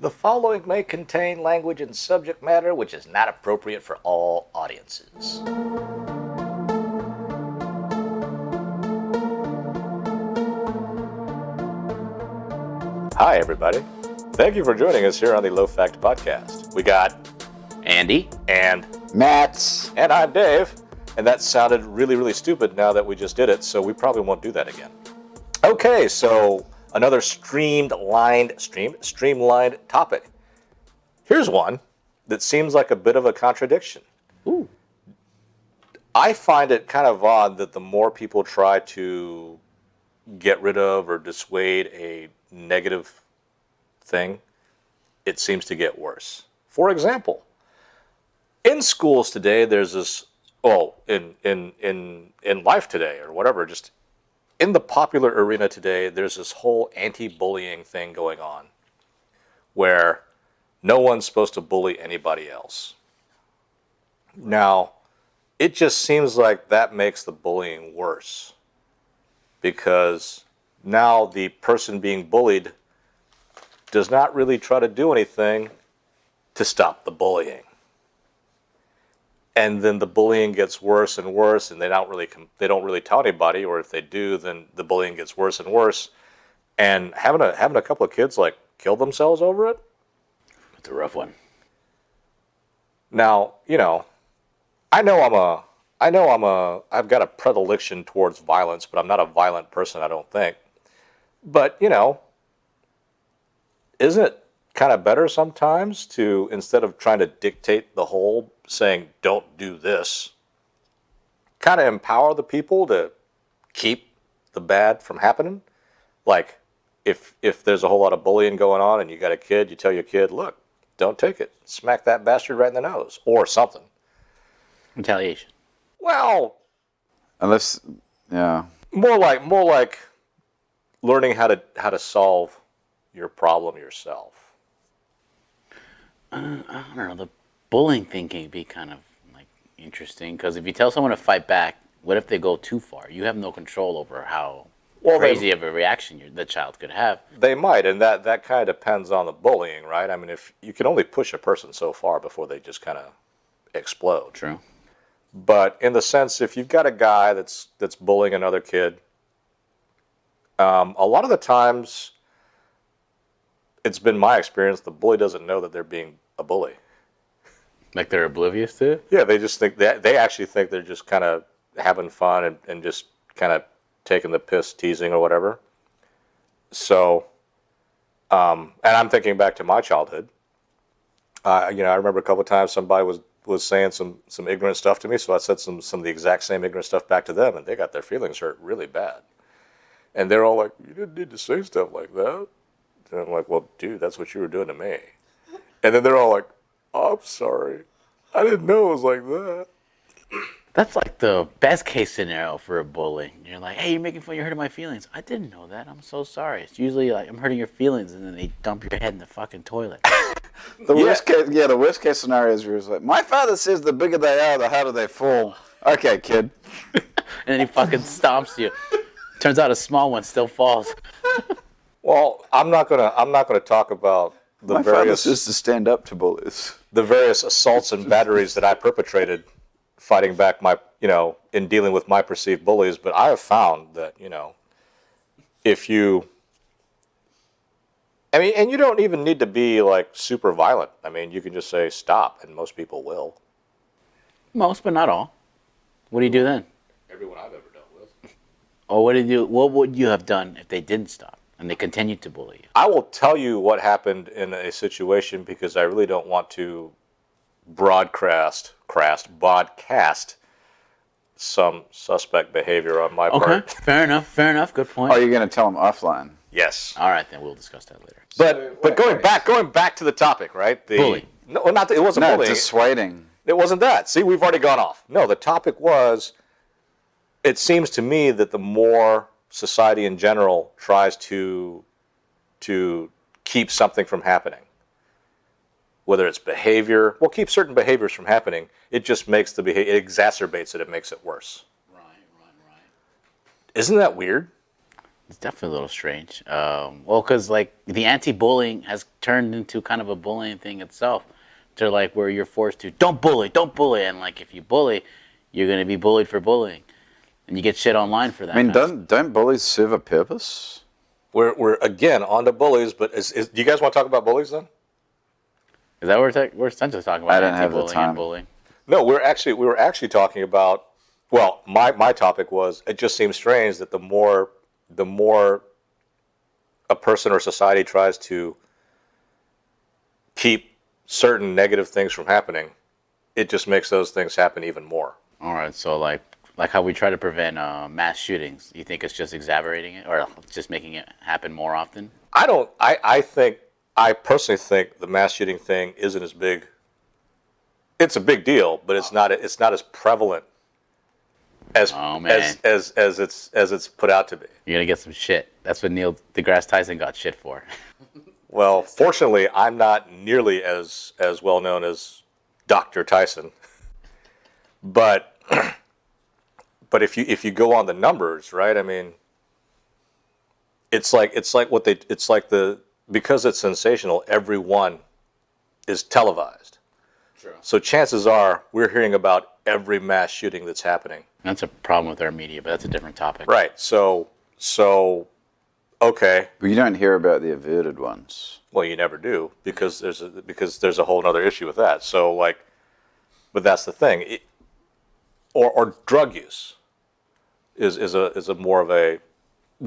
The following may contain language and subject matter which is not appropriate for all audiences. Hi, everybody. Thank you for joining us here on the Low Fact Podcast. We got Andy and Matt. and I'm Dave. And that sounded really, really stupid now that we just did it, so we probably won't do that again. Okay, so another streamlined topic. Here's one that seems like a bit of a contradiction. Ooh. I find it kind of odd that the more people try to get rid of or dissuade a negative thing, it seems to get worse. For example, in schools today, there's this, in life today or whatever, just in the popular arena today, there's this whole anti-bullying thing going on where no one's supposed to bully anybody else. Now, it just seems like that makes the bullying worse because now the person being bullied does not really try to do anything to stop the bullying. And then the bullying gets worse and worse, and they don't really tell anybody, or if they do, then the bullying gets worse and worse. And having a couple of kids like kill themselves over it. It's a rough one. Now, I've got a predilection towards violence, but I'm not a violent person, I don't think. But, isn't it kind of better sometimes to, instead of trying to dictate the whole, saying, don't do this, kind of empower the people to keep the bad from happening? Like, if there's a whole lot of bullying going on and you got a kid, you tell your kid, look, don't take it. Smack that bastard right in the nose. Or something. Retaliation. Well, Unless, yeah. more like learning how to solve your problem yourself. I don't know. The bullying thing can be kind of like interesting because if you tell someone to fight back, what if they go too far? You have no control over how crazy of a reaction the child could have. They might, and that kind of depends on the bullying, right? I mean, if you can only push a person so far before they just kind of explode. True. But in the sense, if you've got a guy that's bullying another kid, a lot of the times, it's been my experience, the bully doesn't know that they're being a bully. Like they're oblivious to it? Yeah, they just think they actually think they're just kind of having fun and just kind of taking the piss, teasing or whatever. So, and I'm thinking back to my childhood. I remember a couple of times somebody was saying some ignorant stuff to me, so I said some of the exact same ignorant stuff back to them, and they got their feelings hurt really bad. And they're all like, "You didn't need to say stuff like that." And I'm like, "Well, dude, that's what you were doing to me." And then they're all like, "Oh, I'm sorry. I didn't know it was like that." That's like the best case scenario for a bully. You're like, hey, you're making fun, you're hurting my feelings. I didn't know that. I'm so sorry. It's usually like, I'm hurting your feelings, and then they dump your head in the fucking toilet. The worst case scenario is you're like, my father says the bigger they are, the harder they fall. Okay, kid. And then he fucking stomps you. Turns out a small one still falls. Well, I'm not gonna talk about My father says to stand up to bullies. the various assaults and batteries that I perpetrated fighting back in dealing with my perceived bullies, but I have found that, if you, I mean, and you don't even need to be like super violent. I mean, you can just say stop, and most people will. Most, but not all. What do you do then? Everyone I've ever dealt with. Or what would you have done if they didn't stop and they continued to bully you? I will tell you what happened in a situation because I really don't want to broadcast some suspect behavior on my part. Okay, fair enough. Good point. Oh, you're going to tell them offline? Yes. All right, then we'll discuss that later. But going back to the topic, right? Bullying. No, it wasn't No, bullying. dissuading. It wasn't that. See, we've already gone off. No, the topic was, it seems to me that the more society in general tries to keep something from happening, whether it's behavior, keep certain behaviors from happening, it just makes the behavior, it exacerbates it, it makes it worse. Right. Isn't that weird? It's definitely a little strange. Well, because like the anti-bullying has turned into kind of a bullying thing itself. To like where you're forced to don't bully, and like if you bully, you're gonna be bullied for bullying, and you get shit online for that. I mean, kind of don't bullies serve a purpose? We're again on to bullies, but do you guys want to talk about bullies then? Is that what we're essentially talking about? I don't have the Anti-bullying time. and bullying. No, we were actually talking about. Well, my topic was it just seems strange that the more a person or society tries to keep certain negative things from happening, it just makes those things happen even more. All right, so like how we try to prevent mass shootings, you think it's just exacerbating it, or just making it happen more often? I don't. I personally think the mass shooting thing isn't as big. It's a big deal, but it's not as prevalent as it's put out to be. You're gonna get some shit. That's what Neil deGrasse Tyson got shit for. Well, fortunately, I'm not nearly as well known as Dr. Tyson. But if you go on the numbers, right? I mean, it's like because it's sensational, everyone is televised. Sure. So chances are we're hearing about every mass shooting that's happening. That's a problem with our media, but that's a different topic. Right. So okay. But you don't hear about the averted ones. Well, you never do because there's a whole other issue with that. So like, but that's the thing. Or drug use is a more of a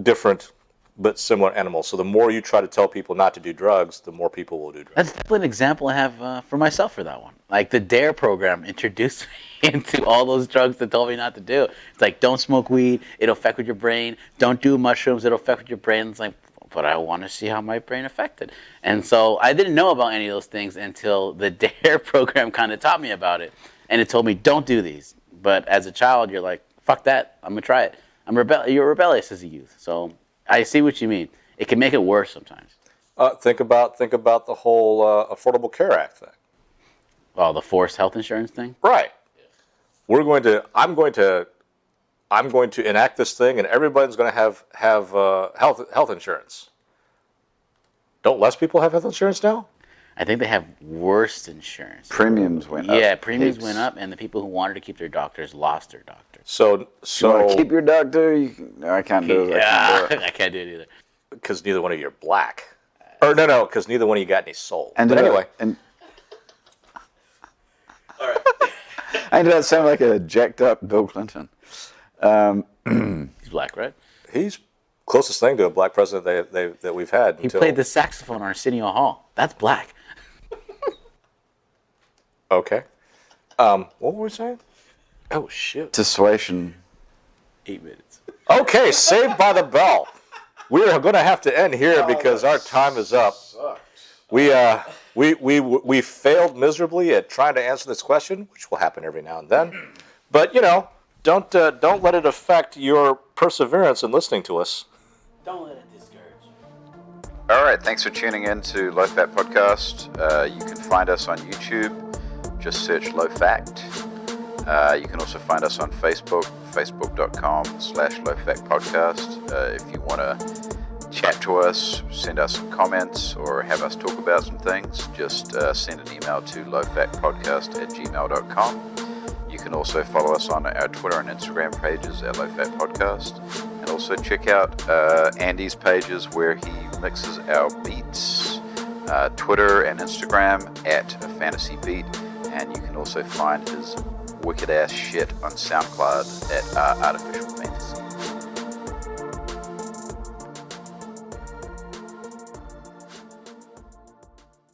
different but similar animal. So the more you try to tell people not to do drugs, the more people will do drugs. That's definitely an example I have for myself for that one. Like the DARE program introduced me into all those drugs that told me not to do. It's like, don't smoke weed, it'll affect with your brain. Don't do mushrooms, it'll affect with your brain. It's like, but I want to see how my brain affected. And so I didn't know about any of those things until the DARE program kind of taught me about it. And it told me, don't do these. But as a child, you're like, fuck that, I'm going to try it. You're rebellious as a youth. So I see what you mean. It can make it worse sometimes. Think about the whole Affordable Care Act thing. Oh, the forced health insurance thing? Right. I'm going to enact this thing, and everybody's going to have health insurance. Don't less people have health insurance now? I think they have worse insurance. Premiums went up. Yeah, premiums Heaps. went up, and the people who wanted to keep their doctors lost their doctors. So You want to keep your doctor? No, I can't do it. I can't do it either. because neither one of you are black, or no, because neither one of you got any soul. And but anyway, I ended up sounding like a jacked up Bill Clinton. He's black, right? he's closest thing to a black president that we've had. He played the saxophone on Arsenio Hall. That's black. Okay. What were we saying? Oh shit. Dissuasion. 8 minutes. Okay, Saved by the Bell. We are going to have to end here because our time is up. We failed miserably at trying to answer this question, which will happen every now and then. But don't let it affect your perseverance in listening to us. Don't let it discourage. All right, thanks for tuning in to Low Fat Podcast. You can find us on YouTube. Just search Low Fact. You can also find us on Facebook, facebook.com/lowfactpodcast. If you want to chat to us, send us some comments, or have us talk about some things, just send an email to lowfactpodcast@gmail.com. You can also follow us on our Twitter and Instagram pages at Low Fat Podcast. And also check out Andy's pages where he mixes our beats, Twitter and Instagram at A Fantasy Beat. And you can also find his wicked ass shit on SoundCloud at Artificial Fantasy.